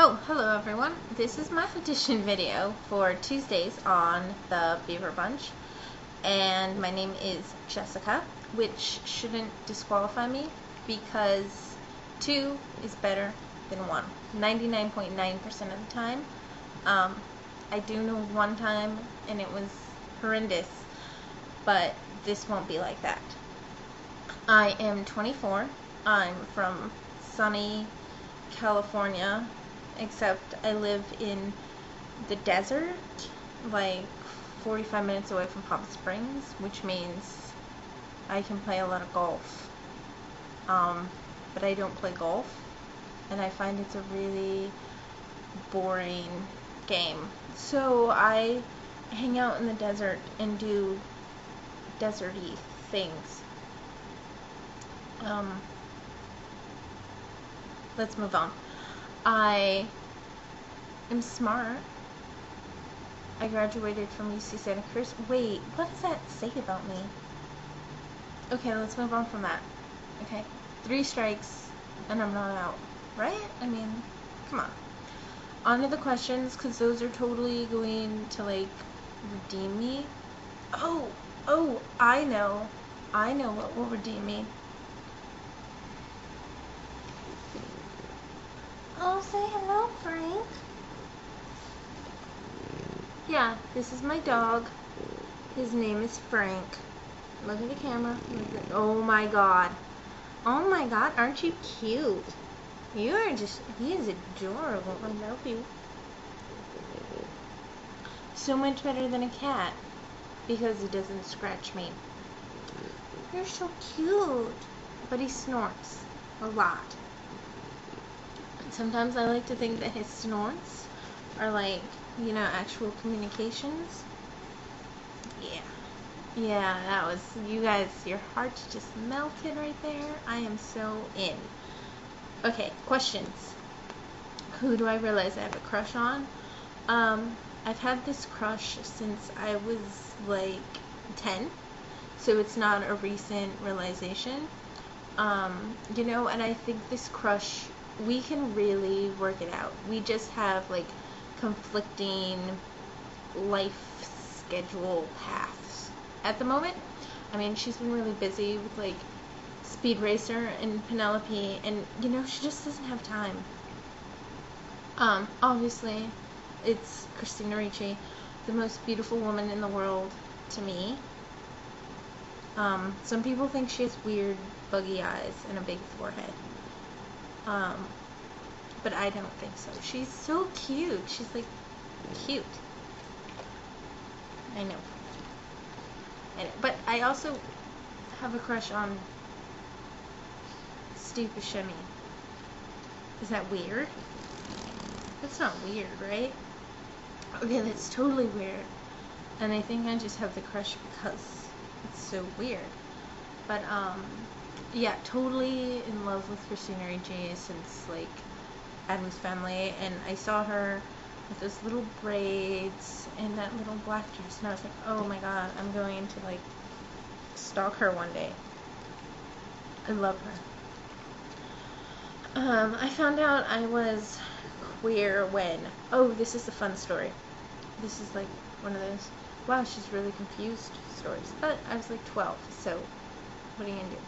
Oh, hello everyone. This is my audition video for Tuesdays on the Beaver Bunch, and my name is Jessica, which shouldn't disqualify me because 2 is better than 1. 99.9% of the time. I do know one time and it was horrendous, but this won't be like that. I am 24. I'm from sunny California, except I live in the desert, like 45 minutes away from Palm Springs, which means I can play a lot of golf. But I don't play golf, and I find it's a really boring game. So I hang out in the desert and do deserty things. Let's move on. I am smart. I graduated from UC Santa Cruz. Wait, what does that say about me? Okay, let's move on from that. Okay, 3 strikes and I'm not out, right? I mean, come on. On to the questions, because those are totally going to, like, redeem me. Oh, I know what will redeem me. Oh, say hello, Frank. Yeah, this is my dog. His name is Frank. Look at the camera. Oh my god. Oh my god, aren't you cute? You are just, he is adorable. I love you. So much better than a cat, because he doesn't scratch me. You're so cute. But he snorts a lot. Sometimes I like to think that his snorts are like, you know, actual communications. Yeah, that was, you guys, your hearts just melted right there. I am so in. Okay, questions. Who do I realize I have a crush on? I've had this crush since I was like 10, so it's not a recent realization. You know, and I think this crush, we can really work it out. We just have like conflicting life schedule paths at the moment. I mean, she's been really busy with like Speed Racer and Penelope, and you know, she just doesn't have time. Obviously it's Christina Ricci, the most beautiful woman in the world to me. Some people think she has weird buggy eyes and a big forehead. But I don't think so. She's so cute. She's like cute. I know. But I also have a crush on Steve Buscemi. Is that weird? That's not weird, right? Okay, that's totally weird. And I think I just have the crush because it's so weird. But, yeah, totally in love with Christina Ricci since, like, Addams Family, and I saw her with those little braids and that little black dress, and I was like, oh my god, I'm going to, like, stalk her one day. I love her. I found out I was queer when, oh, this is a fun story. This is, like, one of those, wow, she's really confused stories. But I was, like, 12, so what are you gonna do?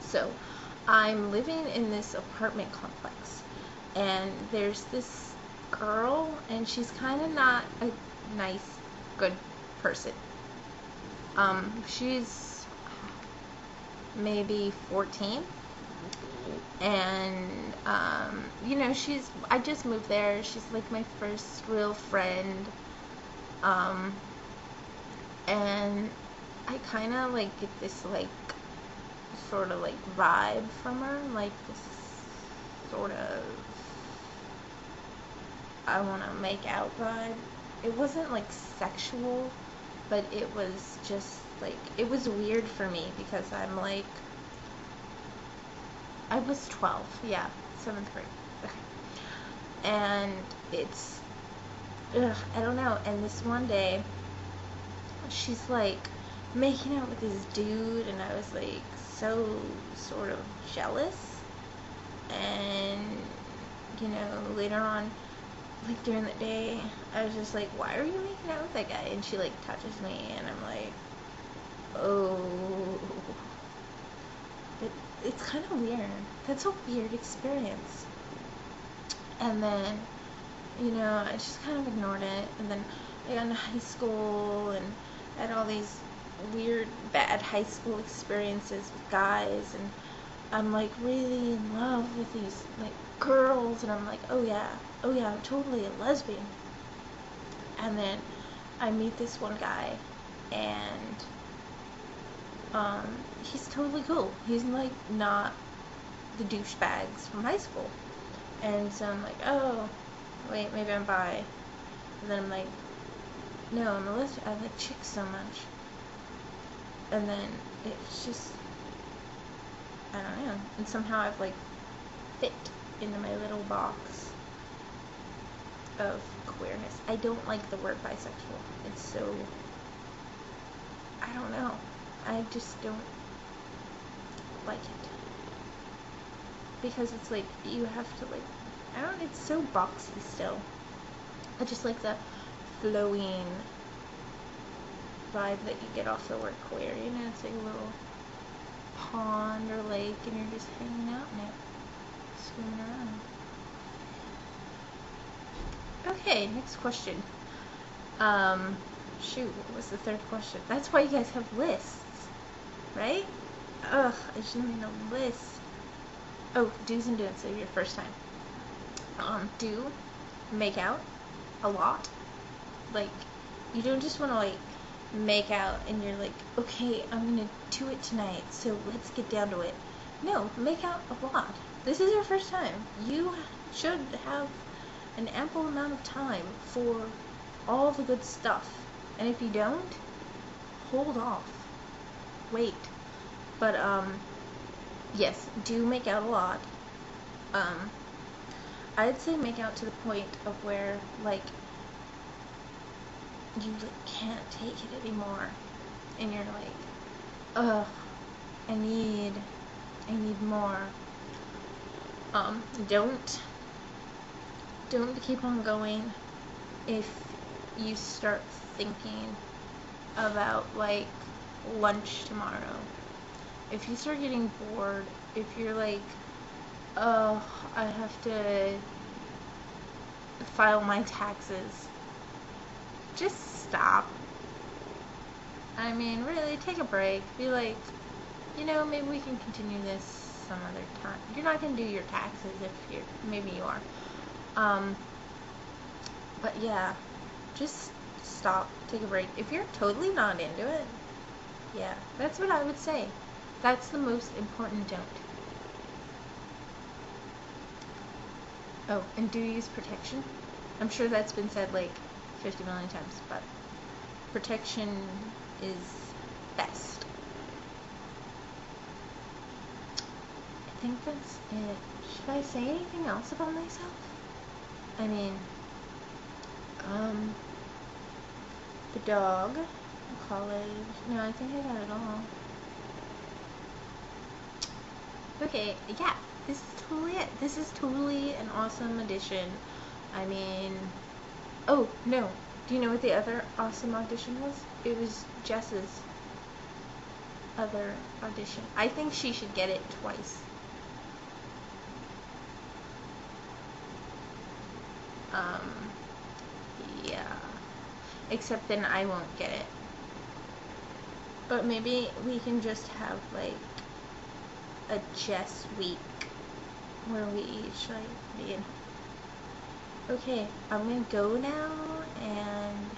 So, I'm living in this apartment complex, and there's this girl, and she's kind of not a nice, good person. She's maybe 14, and, you know, I just moved there, she's like my first real friend, and I kind of, like, get this, like, sort of, like, vibe from her, like, this sort of, I want to make out vibe. It wasn't, like, sexual, but it was just, like, it was weird for me, because I'm, like, I was 12, yeah, 7th grade, okay, and it's, I don't know, and this one day, she's, like, making out with this dude, and I was, like, so sort of jealous, and you know, later on, like during the day, I was just like, why are you making out with that guy? And she like touches me, and I'm like, oh, it's kind of weird. That's a weird experience. And then, you know, I just kind of ignored it. And then I got into high school, and I had all these weird, bad high school experiences with guys, and I'm like really in love with these like girls, and I'm like, oh yeah, I'm totally a lesbian. And then I meet this one guy, and he's totally cool. He's like not the douchebags from high school. And so I'm like, oh, wait, maybe I'm bi. And then I'm like, no, I'm a lesbian. I like chicks so much. And then it's just, I don't know. And somehow I've like fit into my little box of queerness. I don't like the word bisexual. It's so, I don't know. I just don't like it. Because it's like, you have to like, I don't, it's so boxy still. I just like the flowing vibe that you get off the word queer, you know, it's like a little pond or lake and you're just hanging out in it, swimming around. Okay, next question. Shoot, what was the third question? That's why you guys have lists, right? Ugh, I just need a list. Oh, do's and don'ts of your first time. Do make out a lot. Like, you don't just want to like make out and you're like, okay, I'm gonna do it tonight, so let's get down to it. No, make out a lot. This is your first time. You should have an ample amount of time for all the good stuff. And if you don't, hold off. Wait. But, yes, do make out a lot. I'd say make out to the point of where, like, you like, can't take it anymore. And you're like, ugh, I need more. Don't keep on going if you start thinking about, like, lunch tomorrow. If you start getting bored, if you're like, oh, I have to file my taxes, just stop. I mean, really, take a break. Be like, you know, maybe we can continue this some other time. You're not going to do your taxes if you're, maybe you are. But yeah, just stop, take a break. If you're totally not into it, yeah, that's what I would say. That's the most important don't. Oh, and do use protection. I'm sure that's been said like 50 million times, but protection is best. I think that's it. Should I say anything else about myself? I mean, the dog, college, no, I think I got it all. Okay, yeah, this is totally it. This is totally an awesome audition. I mean, oh, no. Do you know what the other awesome audition was? It was Jess's other audition. I think she should get it twice. Yeah. Except then I won't get it. But maybe we can just have, like, a Jess week where we each, like, be in. Okay, I'm gonna go now, and